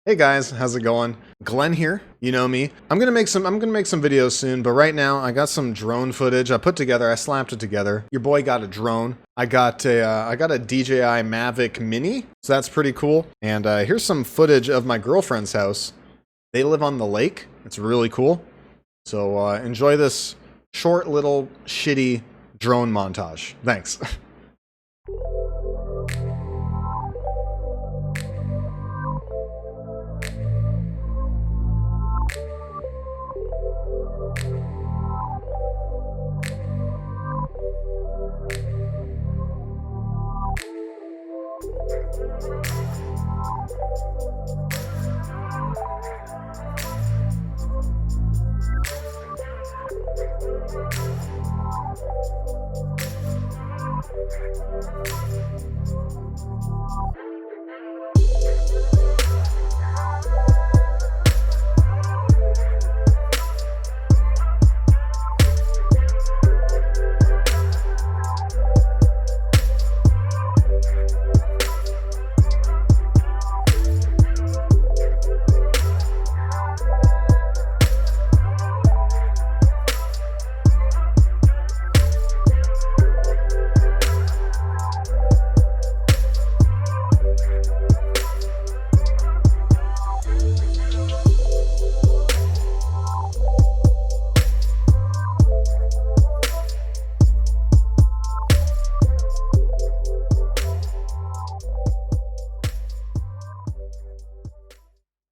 Hey guys, how's it going? Glenn here. You know me. I'm gonna make some videos soon, but right now I got some drone footage I slapped it together. Your boy got a drone. I got a DJI Mavic Mini, so that's pretty cool. And here's some footage of my girlfriend's house. They live on the lake. It's really cool. So enjoy this short little shitty drone montage. Thanks.